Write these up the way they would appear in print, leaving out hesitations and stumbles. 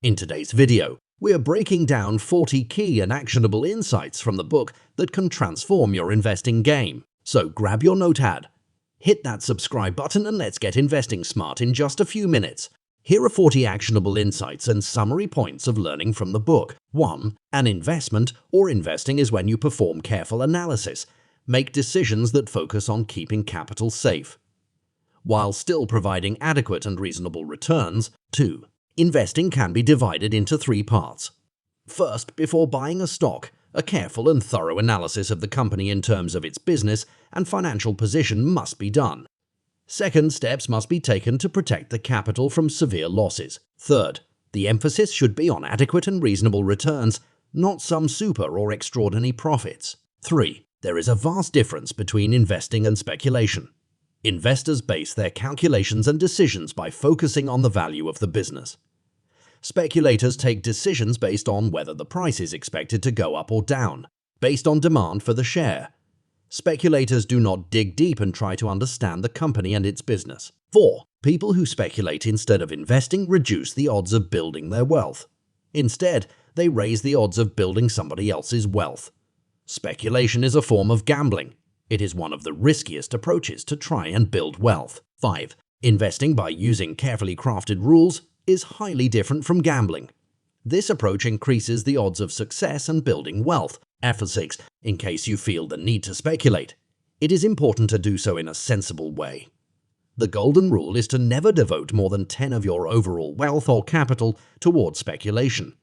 In today's video, we are breaking down 40 key and actionable insights from the book that can transform your investing game. So grab your notepad, hit that subscribe button, and let's get investing smart in just a few minutes. Here are 40 actionable insights and summary points of learning from the book. 1. An investment or investing is when you perform careful analysis, make decisions that focus on keeping capital safe, while still providing adequate and reasonable returns. 2. Investing can be divided into 3 parts. First, before buying a stock, a careful and thorough analysis of the company in terms of its business and financial position must be done. Second, steps must be taken to protect the capital from severe losses. Third, the emphasis should be on adequate and reasonable returns, not some super or extraordinary profits. 3. There is a vast difference between investing and speculation. Investors base their calculations and decisions by focusing on the value of the business. Speculators take decisions based on whether the price is expected to go up or down, based on demand for the share. Speculators do not dig deep and try to understand the company and its business. 4. People who speculate instead of investing reduce the odds of building their wealth. Instead, they raise the odds of building somebody else's wealth. Speculation is a form of gambling. It is one of the riskiest approaches to try and build wealth. 5. Investing by using carefully crafted rules is highly different from gambling. This approach increases the odds of success and building wealth. 6. In case you feel the need to speculate, it is important to do so in a sensible way. The golden rule is to never devote more than 10% of your overall wealth or capital towards speculation.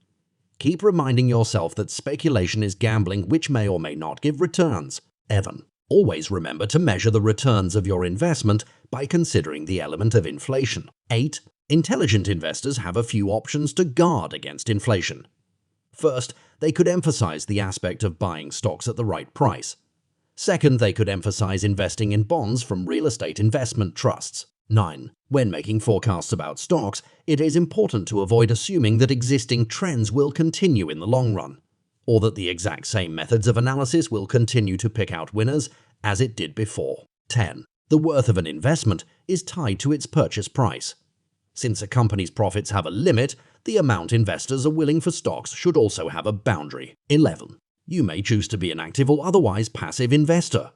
Keep reminding yourself that speculation is gambling, which may or may not give returns. 7. Always remember to measure the returns of your investment by considering the element of inflation. 8. Intelligent investors have a few options to guard against inflation. First, they could emphasize the aspect of buying stocks at the right price. Second, they could emphasize investing in bonds from real estate investment trusts. 9. When making forecasts about stocks, it is important to avoid assuming that existing trends will continue in the long run, or that the exact same methods of analysis will continue to pick out winners as it did before. 10. The worth of an investment is tied to its purchase price. Since a company's profits have a limit, the amount investors are willing for stocks should also have a boundary. 11. You may choose to be an active or otherwise passive investor.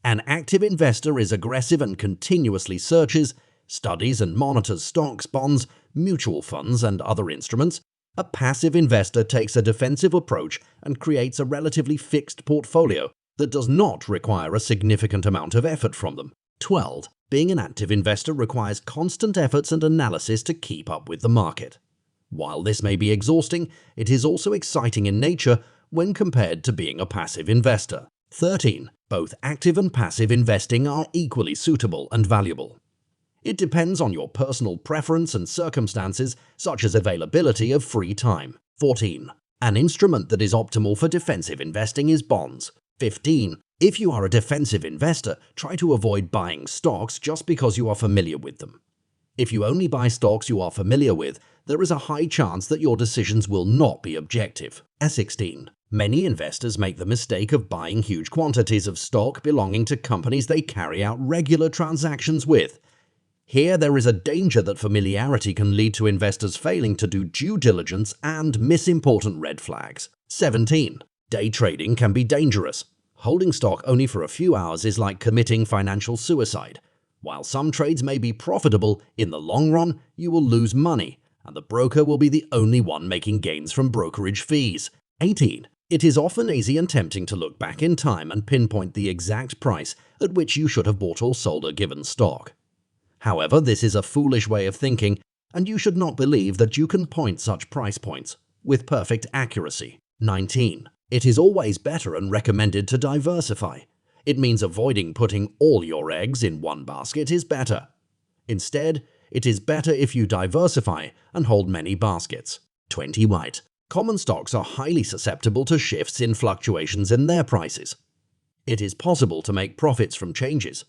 An active investor is aggressive and continuously searches, studies and monitors stocks, bonds, mutual funds, and other instruments. A passive investor takes a defensive approach and creates a relatively fixed portfolio that does not require a significant amount of effort from them. 12. Being an active investor requires constant efforts and analysis to keep up with the market. While this may be exhausting, it is also exciting in nature when compared to being a passive investor. 13. Both active and passive investing are equally suitable and valuable. It depends on your personal preference and circumstances, such as availability of free time. 14. An instrument that is optimal for defensive investing is bonds. 15. If you are a defensive investor, try to avoid buying stocks just because you are familiar with them. If you only buy stocks you are familiar with, there is a high chance that your decisions will not be objective. 16. Many investors make the mistake of buying huge quantities of stock belonging to companies they carry out regular transactions with. Here there is a danger that familiarity can lead to investors failing to do due diligence and miss important red flags. 17. Day trading can be dangerous. Holding stock only for a few hours is like committing financial suicide. While some trades may be profitable, in the long run you will lose money, and the broker will be the only one making gains from brokerage fees. 18. It is often easy and tempting to look back in time and pinpoint the exact price at which you should have bought or sold a given stock. However, this is a foolish way of thinking, and you should not believe that you can point such price points with perfect accuracy. 19. It is always better and recommended to diversify. It means avoiding putting all your eggs in one basket is better. Instead, it is better if you diversify and hold many baskets. 20. Right. Common stocks are highly susceptible to shifts in fluctuations in their prices. It is possible to make profits from changes.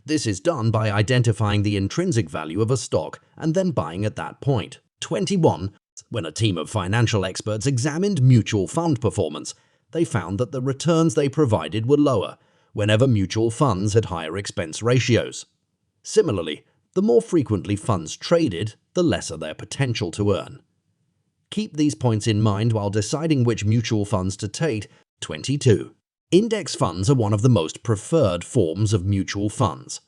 This is done by identifying the intrinsic value of a stock and then buying at that point. 21. When a team of financial experts examined mutual fund performance, they found that the returns they provided were lower whenever mutual funds had higher expense ratios. Similarly, the more frequently funds traded, the lesser their potential to earn. Keep these points in mind while deciding which mutual funds to take. 22. Index funds are one of the most preferred forms of mutual funds.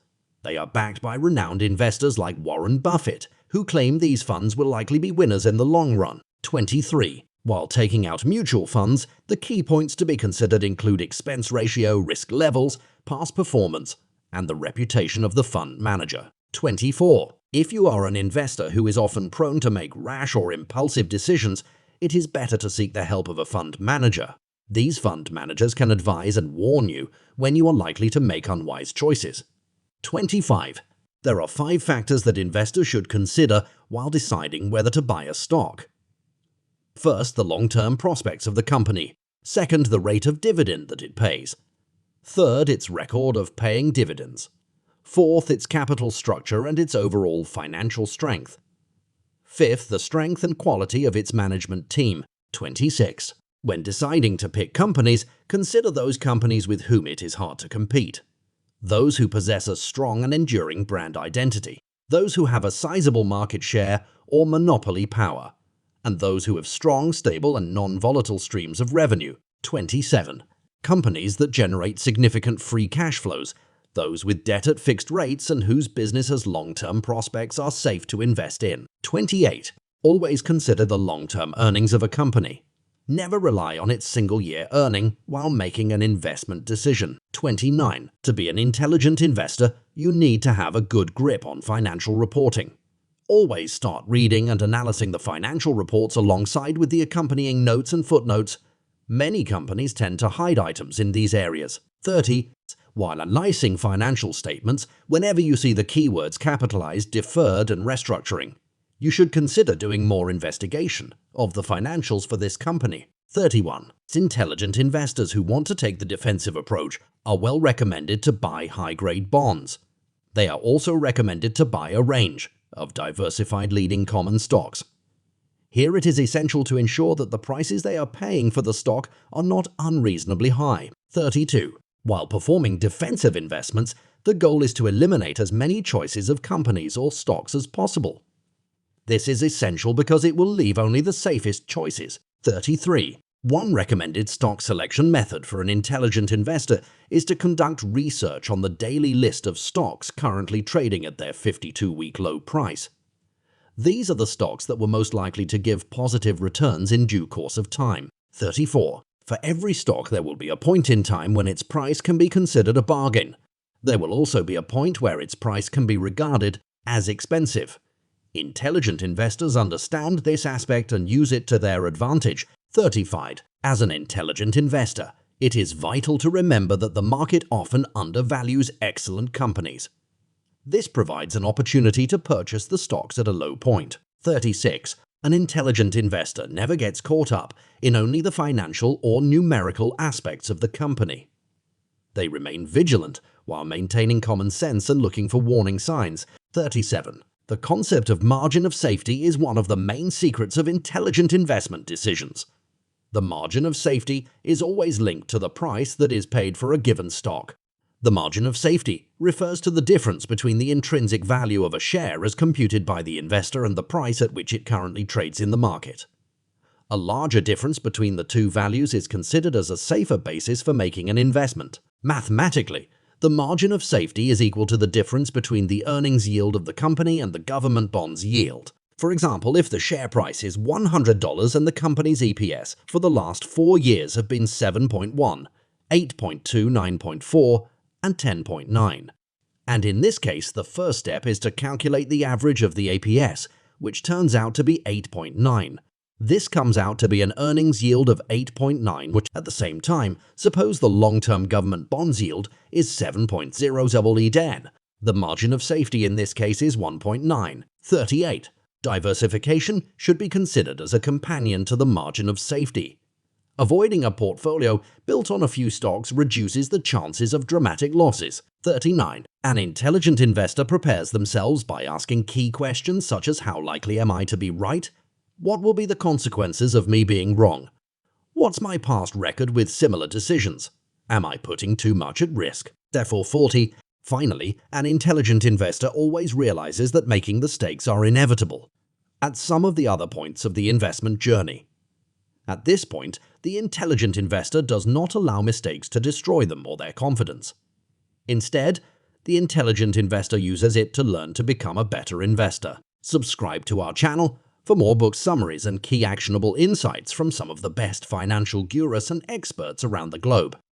They are backed by renowned investors like Warren Buffett, who claim these funds will likely be winners in the long run. 23. While taking out mutual funds, the key points to be considered include expense ratio, risk levels, past performance, and the reputation of the fund manager. 24. If you are an investor who is often prone to make rash or impulsive decisions, it is better to seek the help of a fund manager. These fund managers can advise and warn you when you are likely to make unwise choices. 25. There are 5 factors that investors should consider while deciding whether to buy a stock. First, the long-term prospects of the company. Second, the rate of dividend that it pays. Third, its record of paying dividends. Fourth, its capital structure and its overall financial strength. Fifth, the strength and quality of its management team. 26. When deciding to pick companies, consider those companies with whom it is hard to compete. Those who possess a strong and enduring brand identity. Those who have a sizable market share or monopoly power. And those who have strong, stable, and non-volatile streams of revenue. 27. Companies that generate significant free cash flows. Those with debt at fixed rates and whose business has long-term prospects are safe to invest in. 28. Always consider the long-term earnings of a company. Never rely on its single-year earning while making an investment decision. 29. To be an intelligent investor, you need to have a good grip on financial reporting. Always start reading and analyzing the financial reports alongside with the accompanying notes and footnotes. Many companies tend to hide items in these areas. 30. While analyzing financial statements, whenever you see the keywords capitalized, deferred, and restructuring, you should consider doing more investigation of the financials for this company. 31. Intelligent investors who want to take the defensive approach are well recommended to buy high-grade bonds. They are also recommended to buy a range of diversified leading common stocks. Here it is essential to ensure that the prices they are paying for the stock are not unreasonably high. 32. While performing defensive investments, the goal is to eliminate as many choices of companies or stocks as possible. This is essential because it will leave only the safest choices. 33. One recommended stock selection method for an intelligent investor is to conduct research on the daily list of stocks currently trading at their 52-week low price. These are the stocks that were most likely to give positive returns in due course of time. 34. For every stock, there will be a point in time when its price can be considered a bargain. There will also be a point where its price can be regarded as expensive. Intelligent investors understand this aspect and use it to their advantage. 35. As an intelligent investor, it is vital to remember that the market often undervalues excellent companies. This provides an opportunity to purchase the stocks at a low point. 36. An intelligent investor never gets caught up in only the financial or numerical aspects of the company. They remain vigilant while maintaining common sense and looking for warning signs. 37. The concept of margin of safety is one of the main secrets of intelligent investment decisions. The margin of safety is always linked to the price that is paid for a given stock. The margin of safety refers to the difference between the intrinsic value of a share as computed by the investor and the price at which it currently trades in the market. A larger difference between the two values is considered as a safer basis for making an investment. Mathematically, the margin of safety is equal to the difference between the earnings yield of the company and the government bonds yield. For example, if the share price is $100 and the company's EPS for the last 4 years have been 7.1, 8.2, 9.4, and 10.9. And in this case, the first step is to calculate the average of the EPS, which turns out to be 8.9. This comes out to be an earnings yield of 8.9, which at the same time, suppose the long-term government bonds yield is 7.0. The margin of safety in this case is 1.9. 38. Diversification should be considered as a companion to the margin of safety. Avoiding a portfolio built on a few stocks reduces the chances of dramatic losses. 39. An intelligent investor prepares themselves by asking key questions such as how likely am I to be right? What will be the consequences of me being wrong? What's my past record with similar decisions? Am I putting too much at risk? Therefore 40. Finally, an intelligent investor always realizes that making mistakes are inevitable. at some of the other points of the investment journey. At this point, the intelligent investor does not allow mistakes to destroy them or their confidence. Instead, the intelligent investor uses it to learn to become a better investor. Subscribe to our channel for more book summaries and key actionable insights from some of the best financial gurus and experts around the globe.